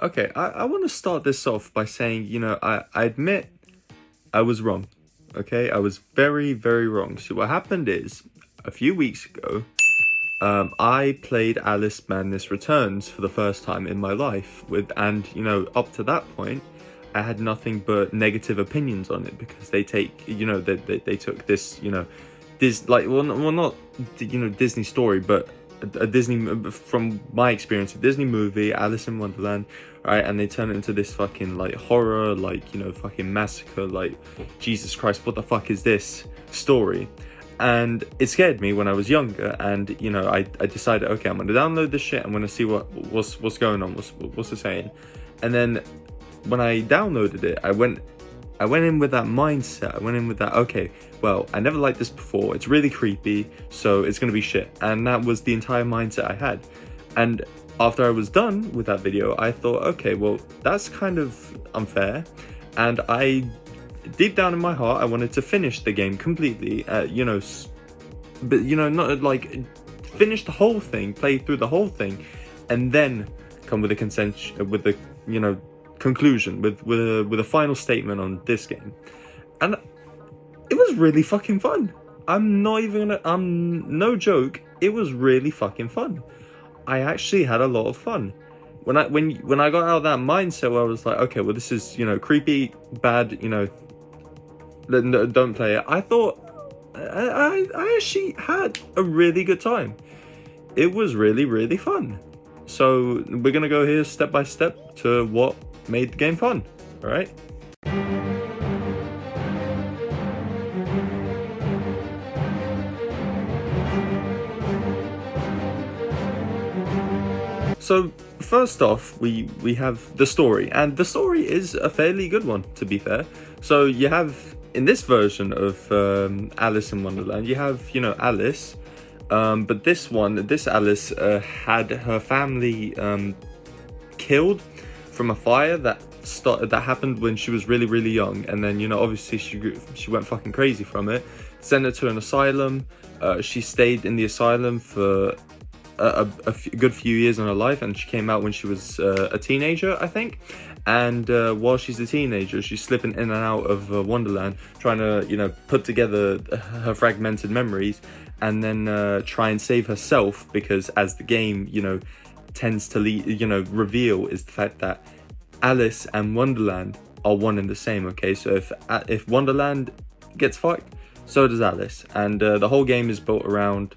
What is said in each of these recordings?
Okay, I want to start this off by saying, I admit I was wrong. Okay, I was very, very wrong. So what happened is, a few weeks ago, I played Alice Madness Returns for the first time in my life up to that point, I had nothing but negative opinions on it because they took this, not, Disney story, but a Disney, from my experience, a Disney movie, Alice in Wonderland, right? And they turn it into this fucking, horror, fucking massacre, Jesus Christ, what the fuck is this story? And it scared me when I was younger, and I decided, okay, I'm gonna download this shit. I'm gonna see what's going on, what's it saying. And then when I downloaded it, I went in with that mindset. I went in with that, okay, well, I never liked this before. It's really creepy, so it's gonna be shit. And that was the entire mindset I had. And after I was done with that video, I thought, okay, well, that's kind of unfair. And deep down in my heart, I wanted to finish the game completely, not finish the whole thing, play through the whole thing, and then come with a conclusion, with a final statement on this game. And it was really fucking fun. I'm no joke, it was really fucking fun. I actually had a lot of fun. When I got out of that mindset where I was like, okay, well, this is, creepy, bad, don't play it. I thought I actually had a really good time. It was really, really fun. So we're gonna go here step by step to what made the game fun. All right. So first off, we have the story, and the story is a fairly good one, to be fair. So you have, in this version of Alice in Wonderland, you have, Alice, but this Alice had her family killed from a fire that happened when she was really, really young, and then obviously she went fucking crazy from it. Sent her to an asylum. She stayed in the asylum for a good few years in her life, and she came out when she was a teenager, I think. And while she's a teenager, she's slipping in and out of Wonderland, trying to put together her fragmented memories, and then try and save herself, because as the game tends to reveal, is the fact that Alice and Wonderland are one and the same. Okay, so if Wonderland gets fucked, so does Alice, and the whole game is built around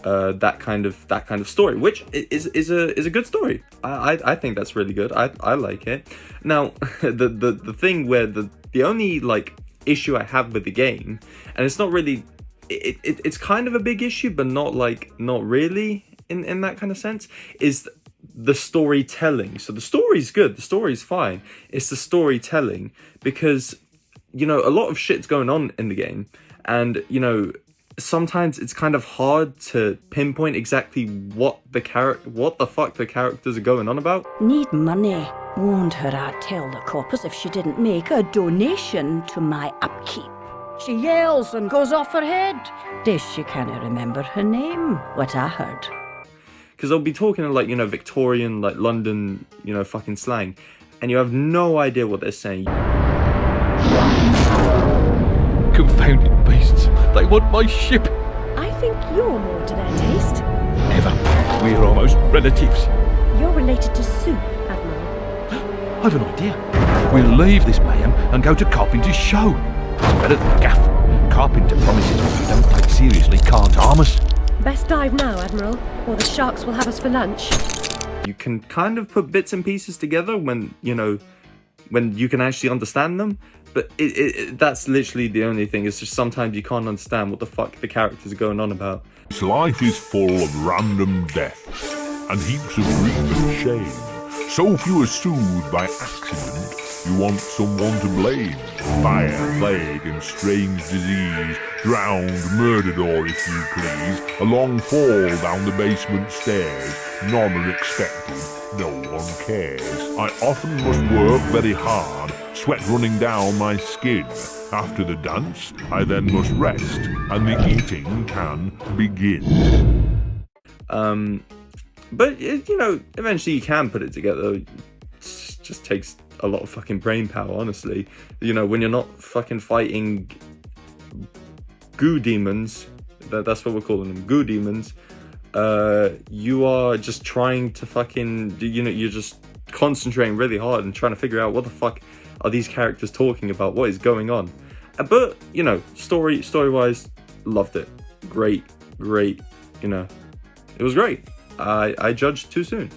that kind of story, which is a good story. I think that's really good. I like it. Now the thing where the only issue I have with the game, and it's not really, it's kind of a big issue, but not really in that kind of sense, is the storytelling. So the story's good, the story's fine. It's the storytelling, because a lot of shit's going on in the game, and sometimes it's kind of hard to pinpoint exactly what the fuck the characters are going on about. Need money. Warned her I'd tell the coppers if she didn't make a donation to my upkeep. She yells and goes off her head. This she can't remember her name, what I heard. Because they'll be talking in Victorian, London, fucking slang, and you have no idea what they're saying. Confounded beasts. They want my ship. I think you're more to their taste. Never. We're almost relatives. You're related to Sue, Admiral. I've an idea. We'll leave this mayhem and go to Carpenter's show. It's better than Gaff. Carpenter promises what we don't take seriously can't harm us. Best dive now, Admiral, or the sharks will have us for lunch. You can kind of put bits and pieces together when you can actually understand them, but that's literally the only thing. It's just sometimes you can't understand what the fuck the characters are going on about. This life is full of random death and heaps of grief and shame. So if you are soothed by accident, you want someone to blame. Fire, plague and strange disease, drowned, murdered, or if you please, a long fall down the basement stairs. None are expected, no one cares. I often must work very hard, sweat running down my skin. After the dance, I then must rest, and the eating can begin. But eventually you can put it together. just takes a lot of fucking brain power, honestly. You know, when you're not fucking fighting goo demons, that's what we're calling them, goo demons, you are just trying to fucking, you know, you're just concentrating really hard and trying to figure out what the fuck are these characters talking about, what is going on. But, you know, story-wise, loved it. Great, you know, it was great. I judged too soon.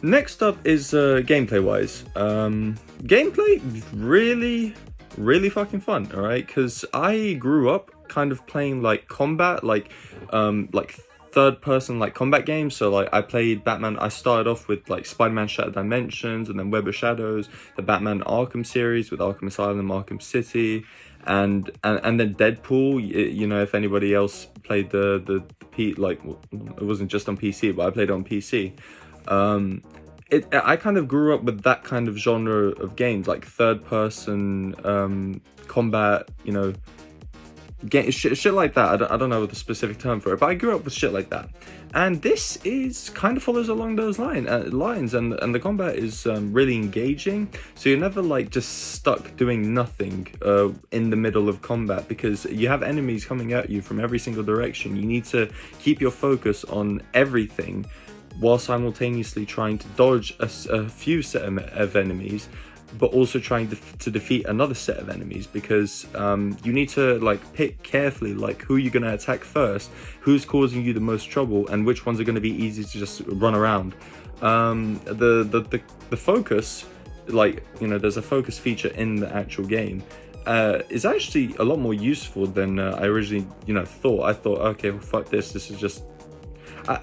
Next up is gameplay-wise. Gameplay, really fucking fun, alright? Because I grew up kind of playing like combat, like third-person like combat games. So like I played Batman. I started off with like Spider-Man Shattered Dimensions, and then Web of Shadows, the Batman Arkham series with Arkham Asylum, Arkham City, and then Deadpool. You know, if anybody else played the like, it wasn't just on PC, but I played it on PC. I kind of grew up with that kind of genre of games, like third-person combat, you know, shit like that. I don't know the specific term for it, but I grew up with shit like that. And this is kind of follows along those lines, and the combat is really engaging. So you're never like just stuck doing nothing in the middle of combat, because you have enemies coming at you from every single direction. You need to keep your focus on everything, while simultaneously trying to dodge a few set of enemies, but also trying to defeat another set of enemies, because you need to like pick carefully like who you're going to attack first, who's causing you the most trouble, and which ones are going to be easy to just run around. The focus, like, you know, there's a focus feature in the actual game, is actually a lot more useful than I originally, you know, thought. I thought, okay, well, fuck this is just...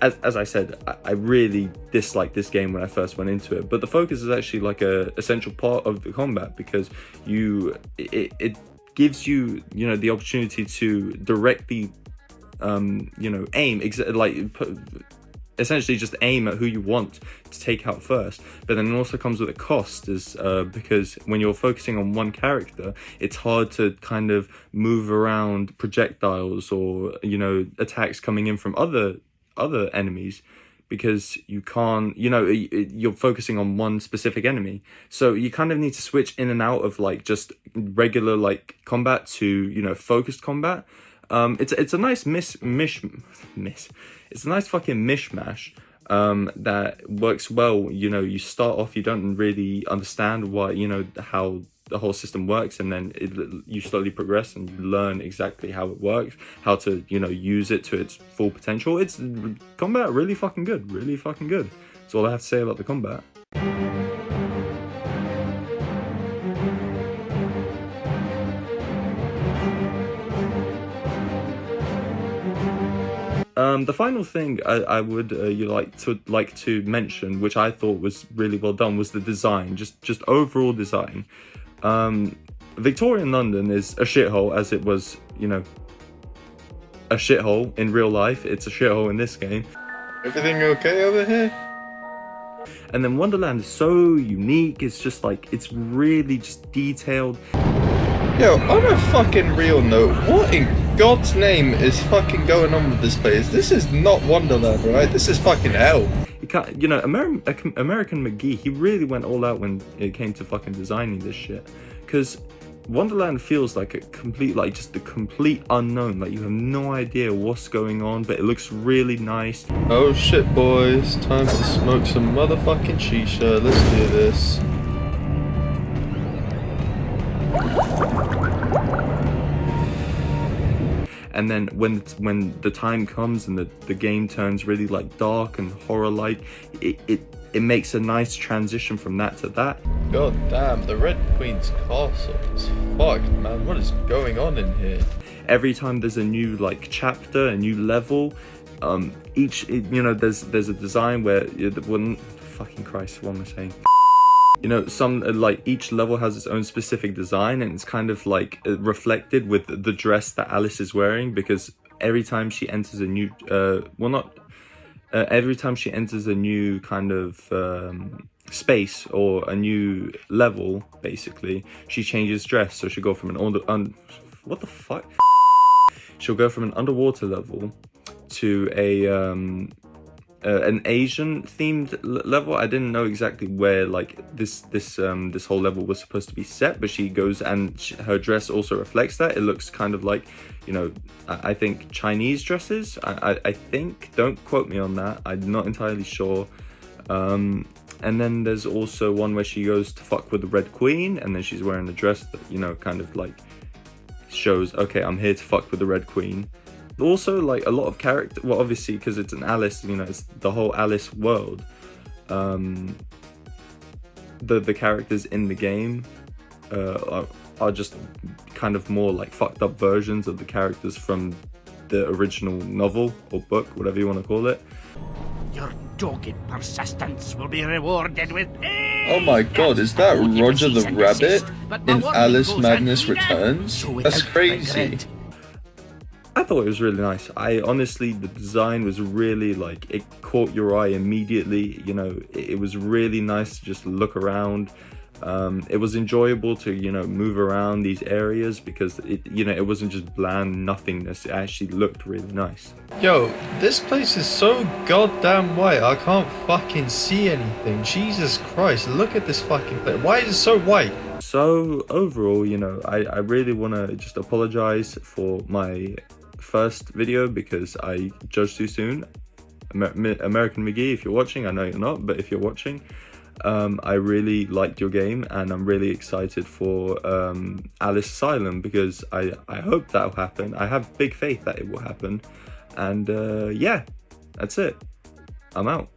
As I said, I really disliked this game when I first went into it, but the focus is actually like a essential part of the combat, because it gives you, you know, the opportunity to directly, you know, aim, essentially just aim at who you want to take out first. But then it also comes with a cost, is because when you're focusing on one character, it's hard to kind of move around projectiles or, you know, attacks coming in from other enemies, because you can't, you know, you're focusing on one specific enemy. So you kind of need to switch in and out of like just regular like combat to, you know, focused combat. It's a nice it's a nice fucking mishmash that works well. You know, you start off, you don't really understand what, you know, how the whole system works, and then you slowly progress and you learn exactly how it works, how to, you know, use it to its full potential. It's combat really fucking good. That's all I have to say about the combat. The final thing I would like to mention, which I thought was really well done, was the design, just overall design. Victorian London is a shithole, as it was, you know, a shithole in real life. It's a shithole in this game. Everything okay over here? And then Wonderland is so unique. It's just like, it's really just detailed. Yo, on a fucking real note, what in God's name is fucking going on with this place? This is not Wonderland, right? This is fucking hell. You know, American McGee, he really went all out when it came to fucking designing this shit, because Wonderland feels like a complete, like just the complete unknown. Like you have no idea what's going on, but it looks really nice. Oh shit, boys, time to smoke some motherfucking shisha. Let's do this. And then when the time comes and the game turns really like dark and horror-like, it makes a nice transition from that to that. God damn, the Red Queen's castle is fucked, man. What is going on in here? Every time there's a new like chapter, a new level, you know, there's a design where fucking Christ, what am I saying? You know, some like each level has its own specific design, and it's kind of like reflected with the dress that Alice is wearing, because every time she enters a new every time she enters a new kind of space or a new level, basically she changes dress. So she'll go from an what the fuck? She'll go from an underwater level to an Asian themed level. I didn't know exactly where like this whole level was supposed to be set, but she goes and her dress also reflects that. It looks kind of like, you know, I think Chinese dresses. I think, don't quote me on that, I'm not entirely sure. And then there's also one where she goes to fuck with the Red Queen, and then she's wearing a dress that, you know, kind of like shows, okay, I'm here to fuck with the Red Queen. Also, like, a lot of character, well, obviously, because it's an Alice, you know, it's the whole Alice world. The characters in the game are just kind of more like fucked up versions of the characters from the original novel or book, whatever you want to call it. Your dogged persistence will be rewarded with... Oh my god, is that Roger the Rabbit in Alice Madness Returns? That's crazy. I thought it was really nice. I honestly, the design was really like, it caught your eye immediately. You know, it was really nice to just look around. It was enjoyable to, you know, move around these areas because it, you know, it wasn't just bland nothingness. It actually looked really nice. Yo, this place is so goddamn white. I can't fucking see anything. Jesus Christ, look at this fucking place. Why is it so white? So overall, you know, I really want to just apologize for my first video because I judged too soon. American McGee, if you're watching, I know you're not, but if you're watching, I really liked your game and I'm really excited for Alice Asylum because I hope that'll happen. I have big faith that it will happen. And yeah, that's it. I'm out.